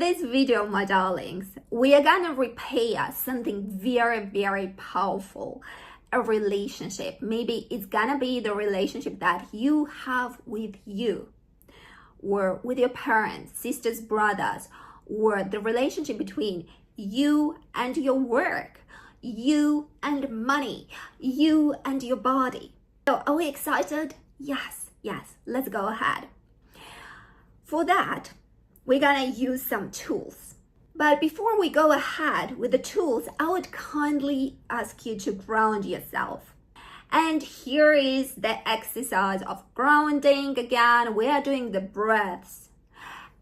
this video, my darlings, we are gonna repair something very, very powerful. A relationship. Maybe it's gonna be the relationship that you have with you, or with your parents, sisters, brothers, or the relationship between you and your work, you and money, you and your body. So are we excited? Yes, let's go ahead. For that, we're gonna use some tools. But before we go ahead with the tools, I would kindly ask you to ground yourself. And here is the exercise of grounding. Again, we are doing the breaths.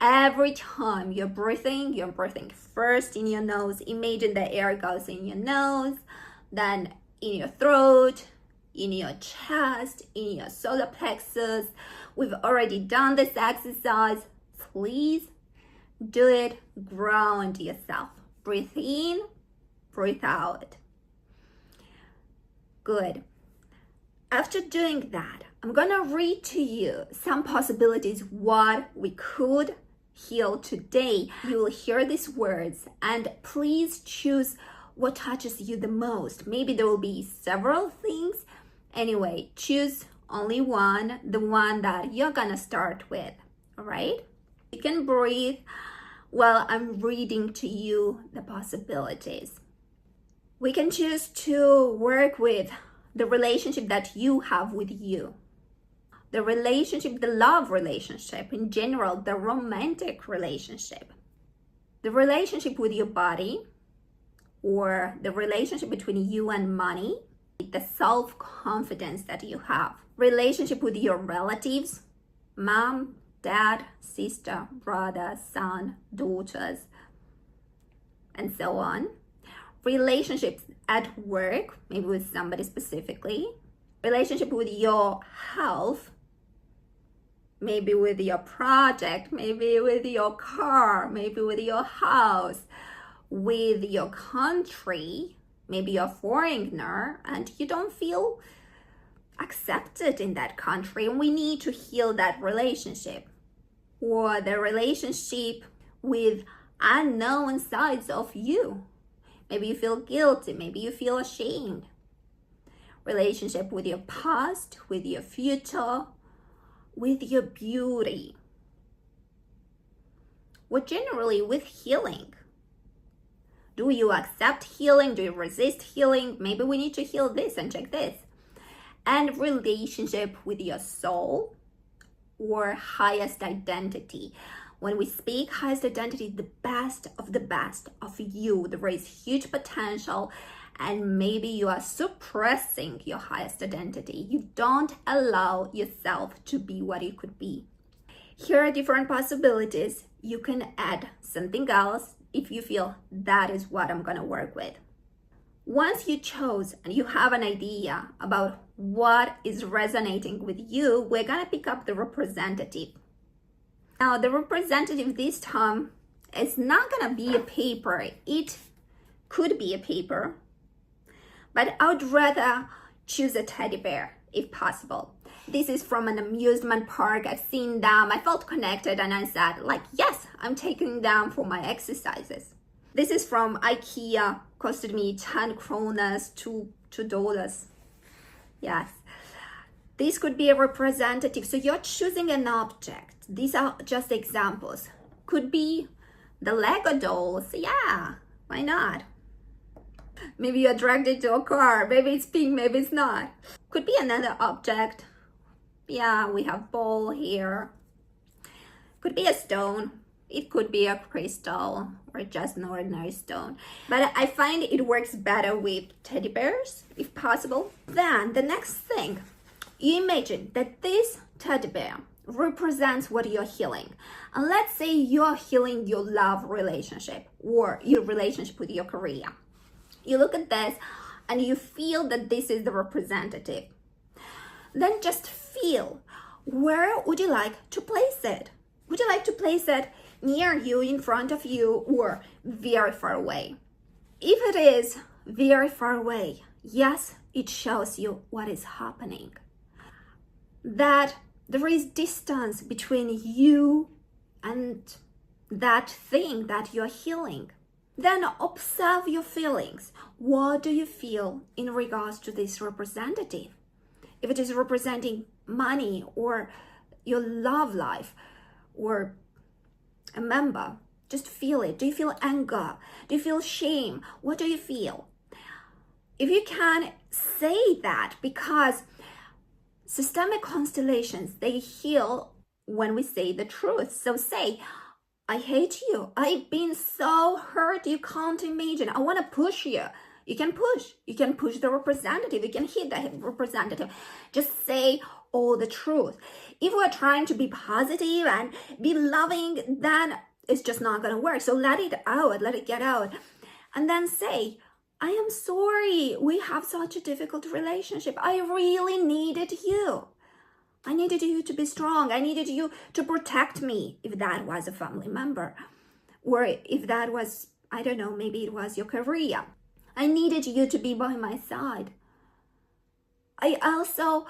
Every time you're breathing first in your nose. Imagine the air goes in your nose, then in your throat, in your chest, in your solar plexus. We've already done this exercise. Please do it. Ground yourself. Breathe in, breathe out. Good. After doing that, I'm gonna read to you some possibilities what we could heal today. You will hear these words and please choose what touches you the most. Maybe there will be several things. Anyway, choose only one, the one that you're gonna start with, all right? You can breathe while I'm reading to you the possibilities. We can choose to work with the relationship that you have with you. The relationship, the love relationship in general, the romantic relationship. The relationship with your body, or the relationship between you and money. The self-confidence that you have. Relationship with your relatives, mom, dad, sister, brother, son, daughters, and so on. Relationships at work, maybe with somebody specifically. Relationship with your health, maybe with your project, maybe with your car, maybe with your house, with your country. Maybe you're a foreigner and you don't feel accepted in that country, and we need to heal that relationship. Or the relationship with unknown sides of you. Maybe you feel guilty, maybe you feel ashamed. Relationship with your past, with your future, with your beauty. Or generally with healing. Do you accept healing? Do you resist healing? Maybe we need to heal this and check this. And relationship with your soul or highest identity. When we speak highest identity, the best of you. There is huge potential, and maybe you are suppressing your highest identity. You don't allow yourself to be what you could be. Here are different possibilities. You can add something else if you feel that is what I'm gonna work with. Once you chose and you have an idea about what is resonating with you, we're gonna pick up the representative. Now, the representative this time is not gonna be a paper. It could be a paper, but I would rather choose a teddy bear if possible. This is from an amusement park. I've seen them. I felt connected and I said, yes, I'm taking them for my exercises. This is from IKEA. Costed me 10 kronas, $2. Yes. This could be a representative. So you're choosing an object. These are just examples. Could be the Lego dolls. Yeah, why not? Maybe you're attracted to a car. Maybe it's pink, maybe it's not. Could be another object. Yeah, we have ball here. Could be a stone. It could be a crystal or just an ordinary stone. But I find it works better with teddy bears, if possible. Then the next thing, you imagine that this teddy bear represents what you're healing. And let's say you're healing your love relationship or your relationship with your career. You look at this and you feel that this is the representative. Then just feel, where would you like to place it? Would you like to place it near you, in front of you, or very far away? If it is very far away, yes, it shows you what is happening. That there is distance between you and that thing that you're healing. Then observe your feelings. What do you feel in regards to this representative? If it is representing money or your love life or a member, just feel it. Do you feel anger? Do you feel shame? What do you feel? If you can, say that, because systemic constellations, they heal when we say the truth. So say, I hate you. I've been so hurt. You can't imagine. I want to push you. You can push. You can push the representative. You can hit the representative. Just say all the truth. If we're trying to be positive and be loving, then it's just not going to work. So let it out. Let it get out. And then say, I am sorry. We have such a difficult relationship. I really needed you. I needed you to be strong. I needed you to protect me, if that was a family member. Or if that was, I don't know, maybe it was your career. I needed you to be by my side. I also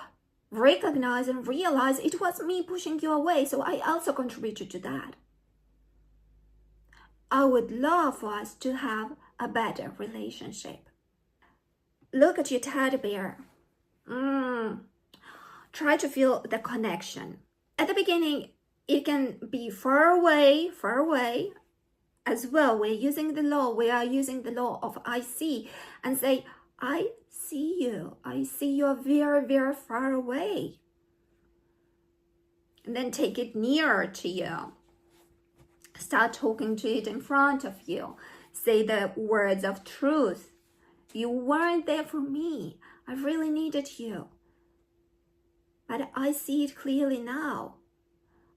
recognize and realize it was me pushing you away, so I also contributed to that. I would love for us to have a better relationship. Look at your teddy bear. Try to feel the connection. At the beginning, it can be far away as well. We are using the law of I see, and say, I see you. I see you're very, very far away. And then take it nearer to you. Start talking to it in front of you. Say the words of truth. You weren't there for me. I really needed you. But I see it clearly now.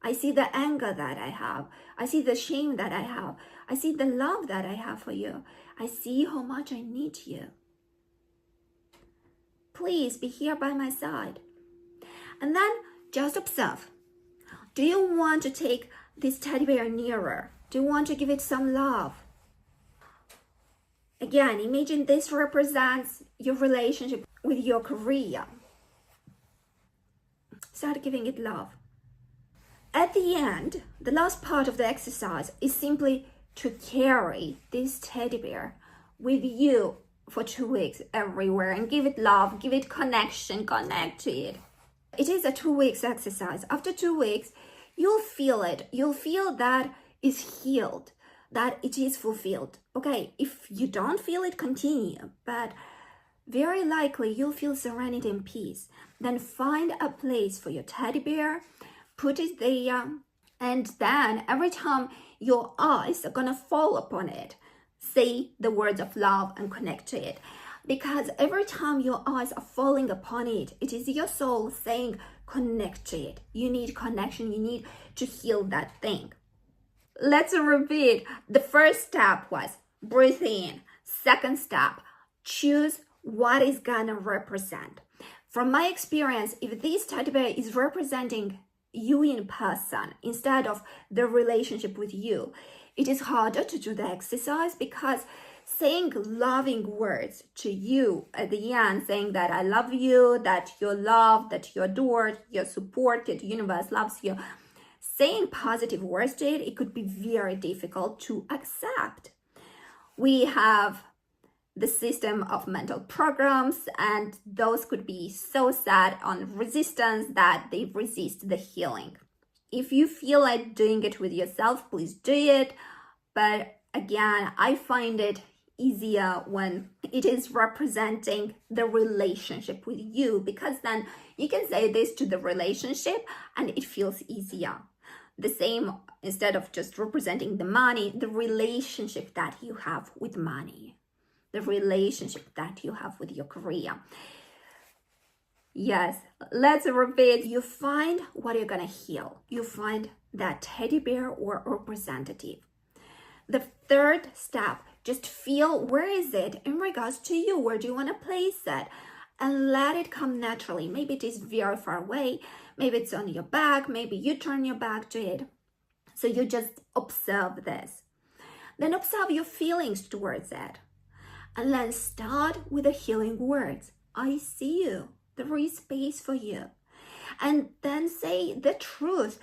I see the anger that I have. I see the shame that I have. I see the love that I have for you. I see how much I need you. Please be here by my side. And then just observe. Do you want to take this teddy bear nearer? Do you want to give it some love? Again, imagine this represents your relationship with your career. Start giving it love. At the end, the last part of the exercise is simply to carry this teddy bear with you for 2 weeks everywhere and give it love, give it connection, connect to it. It is a 2 weeks exercise. After 2 weeks, you'll feel it. You'll feel that it's healed, that it is fulfilled. Okay, if you don't feel it, continue. But very likely you'll feel serenity and peace. Then find a place for your teddy bear, put it there, and then every time your eyes are gonna fall upon it, say the words of love and connect to it. Because every time your eyes are falling upon it, it is your soul saying, connect to it. You need connection. You need to heal that thing. Let's repeat. The first step was breathe in. Second step, choose what is gonna represent. From my experience, if this teddy bear is representing you in person instead of the relationship with you, it is harder to do the exercise, because saying loving words to you at the end, saying that I love you, that you're loved, that you're adored, you're supported, the universe loves you, saying positive words to it, it could be very difficult to accept. We have the system of mental programs, and those could be so set on resistance that they resist the healing. If you feel like doing it with yourself, please do it. But again, I find it easier when it is representing the relationship with you, because then you can say this to the relationship and it feels easier. The same, instead of just representing the money, the relationship that you have with money, the relationship that you have with your career. Yes, let's repeat. You find what you're gonna heal. You find that teddy bear or representative. The third step, just feel where is it in regards to you? Where do you want to place it? And let it come naturally. Maybe it is very far away. Maybe it's on your back. Maybe you turn your back to it. So you just observe this. Then observe your feelings towards it. And then start with the healing words. I see you. There is space for you. And then say the truth.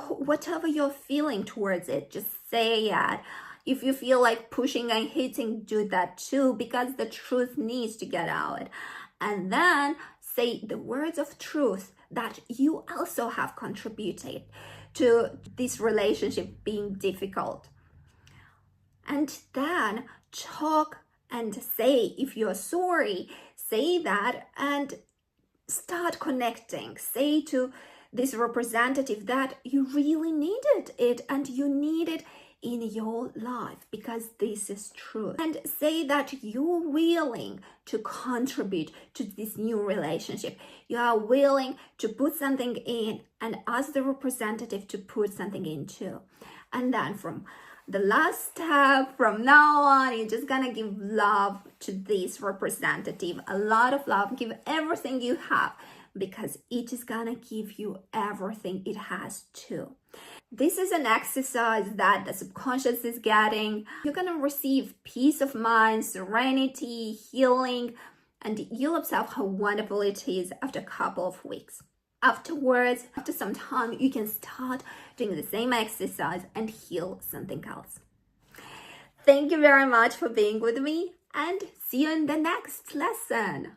Whatever you're feeling towards it, just say it. If you feel like pushing and hitting, do that too, because the truth needs to get out. And then say the words of truth that you also have contributed to this relationship being difficult. And then talk and say, if you're sorry, say that and start connecting. Say to this representative that you really needed it and you need it in your life because this is true. And say that you're willing to contribute to this new relationship. You are willing to put something in and ask the representative to put something in too. And then from the last step, from now on, you're just gonna give love to this representative, a lot of love. Give everything you have because it is gonna give you everything it has too. This is an exercise that the subconscious is getting. You're gonna receive peace of mind, serenity, healing, and you'll observe how wonderful it is after a couple of weeks. Afterwards, after some time, you can start doing the same exercise and heal something else. Thank you very much for being with me and see you in the next lesson.